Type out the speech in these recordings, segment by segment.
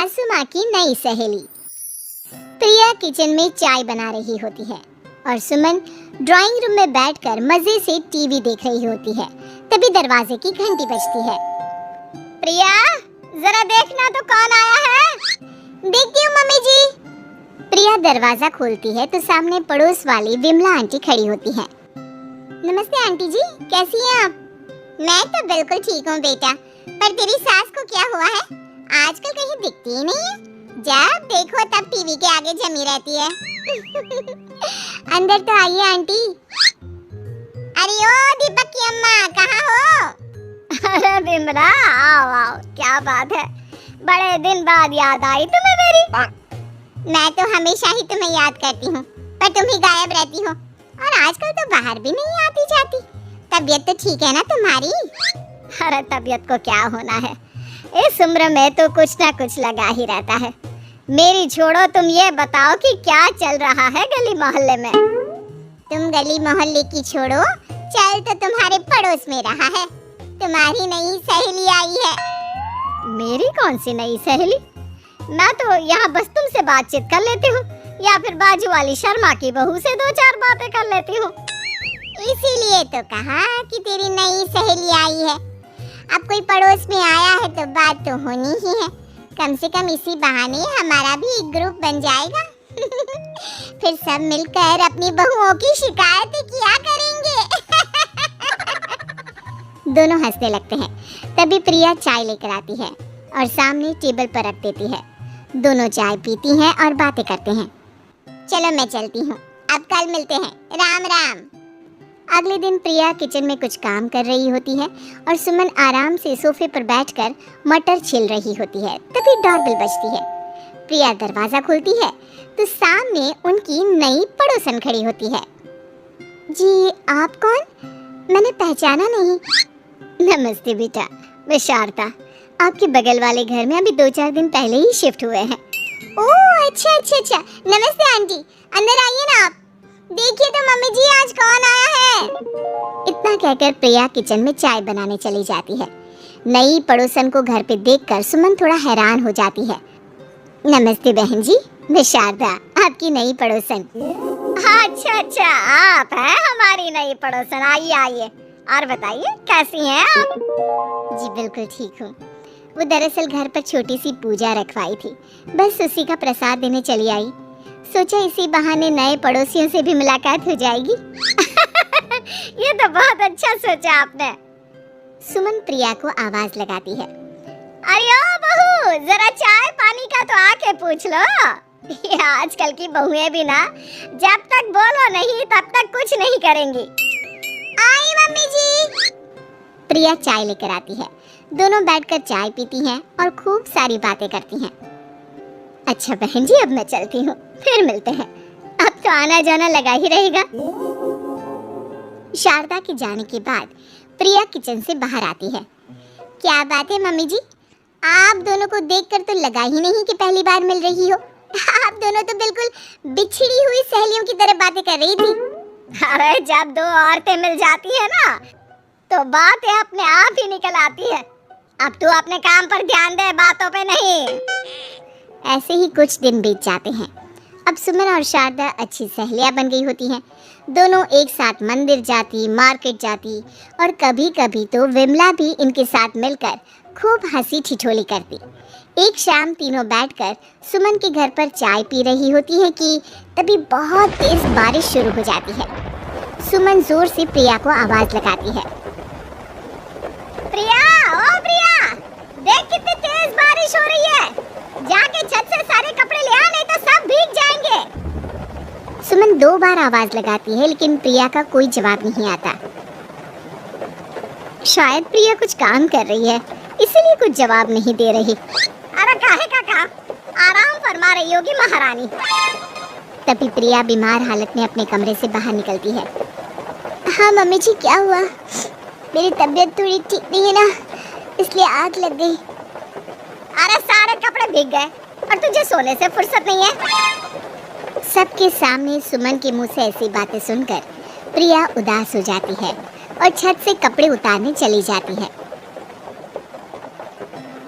सासू माँ की नई सहेली। प्रिया किचन में चाय बना रही होती है और सुमन ड्राइंग रूम में बैठकर मजे से टीवी देख रही होती है। तभी दरवाजे की घंटी बजती है। प्रिया, जरा देखना तो कौन आया है। देखती हूँ मम्मी जी। प्रिया दरवाजा खोलती है तो सामने पड़ोस वाली विमला आंटी खड़ी होती है। नमस्ते आंटी जी, कैसी हैं आप? मैं तो बिल्कुल ठीक हूँ बेटा, पर तेरी सास को क्या हुआ है? आजकल कहीं दिखती ही नहीं है। जब देखो तब टीवी के आगे जमी रहती है। अंदर तो आइए आंटी। अरे ओ दीपक की अम्मा, कहाँ हो? अरे विमला, आओ आओ, क्या बात है, बड़े दिन बाद याद आई तुम्हें मेरी। मैं तो हमेशा ही तुम्हें याद करती हूँ, पर तुम ही गायब रहती हो और आजकल तो बाहर भी नहीं आती जाती। तबीयत तो ठीक है ना तुम्हारी? अरे तबीयत को क्या होना है, इस उम्र में तो कुछ ना कुछ लगा ही रहता है। मेरी छोड़ो, तुम ये बताओ कि क्या चल रहा है गली मोहल्ले में। तुम गली मोहल्ले की छोड़ो, चल तो तुम्हारे पड़ोस में रहा है। तुम्हारी नई सहेली आई है। मेरी कौन सी नई सहेली? मैं तो यहाँ बस तुमसे बातचीत कर लेती हूँ, या फिर बाजू वाली शर्मा की बहू से दो चार बातें कर लेती हूँ। इसीलिए तो कहा कि तेरी नई सहेली आई है। अब कोई पड़ोस में आया है तो बात तो होनी ही है। कम से कम इसी बहाने हमारा भी एक ग्रुप बन जाएगा। फिर सब मिलकर अपनी बहुओं की शिकायतें किया करेंगे। दोनों हंसने लगते हैं। तभी प्रिया चाय लेकर आती है और सामने टेबल पर रख देती है। दोनों चाय पीती हैं और बातें करते हैं। चलो मैं चलती हूँ, अब कल मिलते हैं। राम राम। अगले दिन प्रिया किचन में कुछ काम कर रही होती है और सुमन आराम से सोफे पर बैठकर मटर छील रही होती है। तभी डोरबेल बजती है। प्रिया दरवाजा खोलती है तो सामने उनकी नई पड़ोसन खड़ी होती है। जी, आप कौन? मैंने पहचाना नहीं। नमस्ते बेटा, मैं शारदा, आपके बगल वाले घर में अभी 2-4 दिन पहले ही शिफ्ट हुए हैं। ओह अच्छा अच्छा अच्छा, नमस्ते आंटी, अंदर आइए ना आप। देखिए तो मम्मी जी, आज कौन आया है। इतना कहकर प्रिया किचन में चाय बनाने चली जाती है। नई पड़ोसन को घर पे देखकर सुमन थोड़ा हैरान हो जाती है। नमस्ते बहन जी, मैं शारदा, आपकी नई पड़ोसन। अच्छा अच्छा, आप हैं हमारी नई पड़ोसन। आइए आइए, और बताइए कैसी हैं आप? जी बिल्कुल ठीक हूँ। वो दरअसल घर पर छोटी सी पूजा रखवाई थी, बस उसी का प्रसाद देने चली आई। सोचा इसी बहाने नए पड़ोसियों से भी मुलाकात हो जाएगी। ये तो बहुत अच्छा सोचा आपने। सुमन प्रिया को आवाज लगाती है। अरे ओ बहू, जरा चाय पानी का तो आके पूछ लो। ये आजकल की बहुएं भी ना, जब तक बोलो नहीं तब तक कुछ नहीं करेंगी। आई मम्मी जी। प्रिया चाय लेकर आती है। दोनों बैठकर चाय पीती हैं और खूब सारी बातें करती हैं। अच्छा बहन जी, अब मैं चलती हूँ, फिर मिलते हैं। अब तो आना जाना लगा ही रहेगा। शारदा के जाने के बाद प्रिया किचन से बाहर आती है। क्या बात है मम्मी जी, आप दोनों को देखकर तो लगा ही नहीं कि पहली बार मिल रही हो। आप दोनों तो बिल्कुल बिछड़ी हुई सहेलियों की तरह बातें कर रही थी। अरे जब दो औरतें मिल जाती है ना, तो बातें अपने आप ही निकल आती है। अब तू अपने काम पर ध्यान दे, बातों पे नहीं। ऐसे ही कुछ दिन बीत जाते हैं। अब सुमन और शारदा अच्छी सहेलियां बन गई होती हैं। दोनों एक साथ मंदिर जाती, मार्केट जाती और कभी कभी तो विमला भी इनके साथ मिलकर खूब हंसी ठिठोली करती। एक शाम तीनों बैठकर सुमन के घर पर चाय पी रही होती है कि तभी बहुत तेज बारिश शुरू हो जाती है। सुमन जोर से प्रिया को आवाज लगाती है। प्रिया, ओ प्रिया, देख कितनी तेज बारिश हो रही है। जाके छत से सारे कपड़े ले आ, नहीं तो सब भीग जाएंगे। सुमन 2 बार आवाज लगाती है लेकिन प्रिया का कोई जवाब नहीं आता। शायद प्रिया कुछ काम कर रही है, इसीलिए कुछ जवाब नहीं दे रही। अरे काहे काका, आराम फरमा रही होगी महारानी। तभी प्रिया बीमार हालत में अपने कमरे से बाहर निकलती है। हाँ मम्मी जी, क्या हुआ? मेरी तबीयत थोड़ी ठीक नहीं है ना, इसलिए आग लग गई। अरे सारे कपड़े भीग गए और तुझे सोने से फुर्सत नहीं है। सबके सामने सुमन के मुंह से ऐसी बातें सुनकर प्रिया उदास हो जाती है और छत से कपड़े उतारने चली जाती है।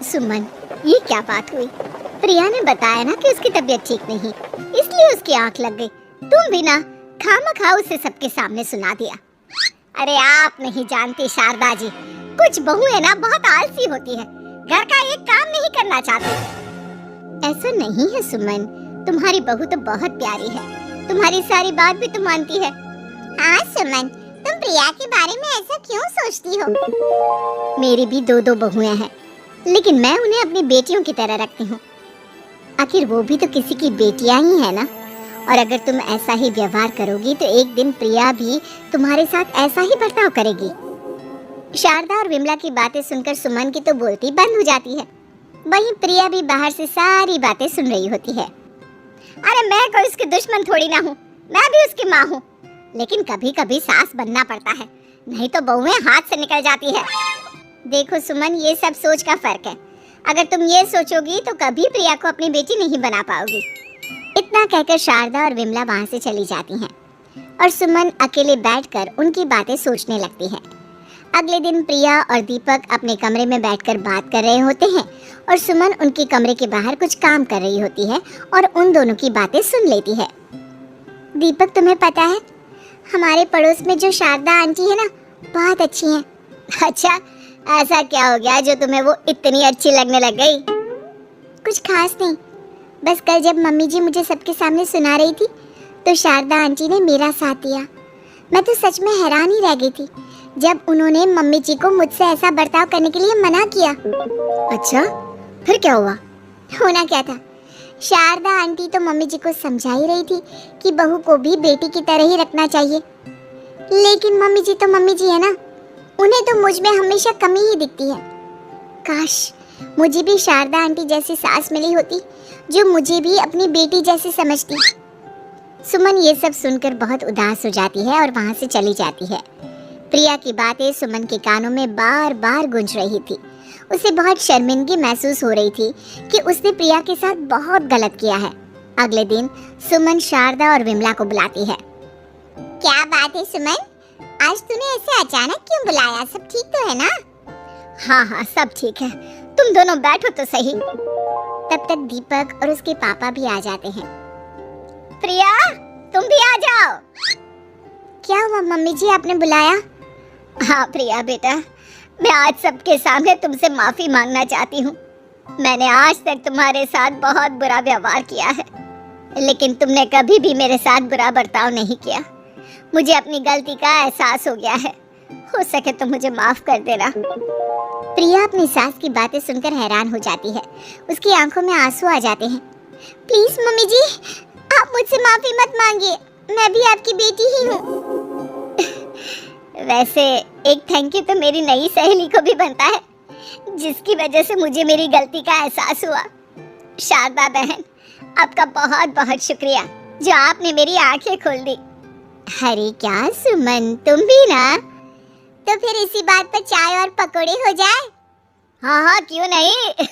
सुमन, ये क्या बात हुई? प्रिया ने बताया ना कि उसकी तबीयत ठीक नहीं, इसलिए उसकी आंख लग गई। तुम भी ना खामखा उसे सबके सामने सुना दिया। अरे आप नहीं जानती शारदा जी, कुछ बहुएं ना बहुत आलसी होती है, घर का एक काम नहीं करना चाहती। ऐसा नहीं है सुमन, तुम्हारी बहू तो बहुत प्यारी है, तुम्हारी सारी बात भी तो मानती है। हाँ सुमन, तुम प्रिया के बारे में ऐसा क्यों सोचती हो? मेरी भी दो बहुएं हैं, लेकिन मैं उन्हें अपनी बेटियों की तरह रखती हूँ। आखिर वो भी तो किसी की बेटियां ही है ना। और अगर तुम ऐसा ही व्यवहार करोगी तो एक दिन प्रिया भी तुम्हारे साथ ऐसा ही बर्ताव करेगी। शारदा और विमला की बातें सुनकर सुमन की तो बोलती बंद हो जाती है। वहीं प्रिया भी बाहर से सारी बातें सुन रही होती है। अरे मैं कोई उसकी दुश्मन थोड़ी ना हूँ, मैं भी उसकी माँ हूँ, लेकिन कभी कभी सास बनना पड़ता है, नहीं तो बहुएं हाथ से निकल जाती है। देखो सुमन, ये सब सोच का फर्क है। अगर तुम ये सोचोगी तो कभी प्रिया को अपनी बेटी नहीं बना पाओगी। इतना कहकर शारदा और विमला वहां से चली जाती हैं और सुमन अकेले बैठकर उनकी बातें सोचने लगती है। अगले दिन प्रिया और दीपक अपने कमरे में बैठकर बात कर रहे होते हैं और सुमन उनके कमरे के बाहर कुछ काम कर रही होती है और उन दोनों की बातें सुन लेती है। दीपक, तुम्हें पता है हमारे पड़ोस में जो शारदा आंटी है ना, बहुत अच्छी हैं। अच्छा, ऐसा क्या हो गया जो तुम्हें वो इतनी अच्छी लगने लग गई? कुछ खास नहीं, बस कल जब मम्मी जी मुझे सबके सामने सुना रही थी तो शारदा आंटी ने मेरा साथ दिया। मैं तो सच में हैरान ही रह गई थी जब उन्होंने मम्मी जी को मुझसे ऐसा बर्ताव करने के लिए मना किया। अच्छा, फिर क्या हुआ? होना क्या था, शारदा आंटी तो मम्मी जी को समझा ही रही थी कि बहू को भी बेटी की तरह ही रखना चाहिए, लेकिन मम्मी जी तो मम्मी जी है ना, उन्हें तो मुझ में हमेशा कमी ही दिखती है। काश मुझे भी शारदा आंटी जैसी सास मिली होती जो मुझे भी अपनी बेटी जैसे समझती। सुमन ये सब सुनकर बहुत उदास हो जाती है और वहां से चली जाती है। प्रिया की बातें सुमन के कानों में बार बार गूंज रही थी। उसे बहुत शर्मिंदगी महसूस हो रही थी कि उसने प्रिया के साथ बहुत गलत किया है। अगले दिन सुमन शारदा और विमला को बुलाती है। क्या बात है सुमन, आज तूने ऐसे अचानक क्यों बुलाया? सब ठीक तो है ना? हाँ, सब ठीक है, तुम दोनों बैठो तो सही। तब तक दीपक और उसके पापा भी आ जाते हैं। प्रिया, तुम भी आ जाओ। क्या हुआ मम्मी जी, आपने बुलाया? हाँ प्रिया बेटा, मैं आज सबके सामने तुमसे माफी मांगना चाहती हूँ। मैंने आज तक तुम्हारे साथ बहुत बुरा व्यवहार किया है, लेकिन तुमने कभी भी मेरे साथ बुरा बर्ताव नहीं किया। मुझे अपनी गलती का एहसास हो गया है, हो सके तो मुझे माफ कर देना। प्रिया अपनी सास की बातें सुनकर हैरान हो जाती है, उसकी आंखों में आंसू आ जाते हैं। प्लीज मम्मी जी, आप मुझसे माफी मत मांगिए, मैं भी आपकी बेटी ही हूँ। वैसे एक थैंक यू तो मेरी नई सहेली को भी बनता है, जिसकी वजह से मुझे मेरी गलती का एहसास हुआ। शारदा बहन, आपका बहुत बहुत शुक्रिया जो आपने मेरी आंखें खोल दी। अरे क्या सुमन, तुम भी ना? तो फिर इसी बात पर चाय और पकोड़े हो जाए? हाँ, क्यों नहीं।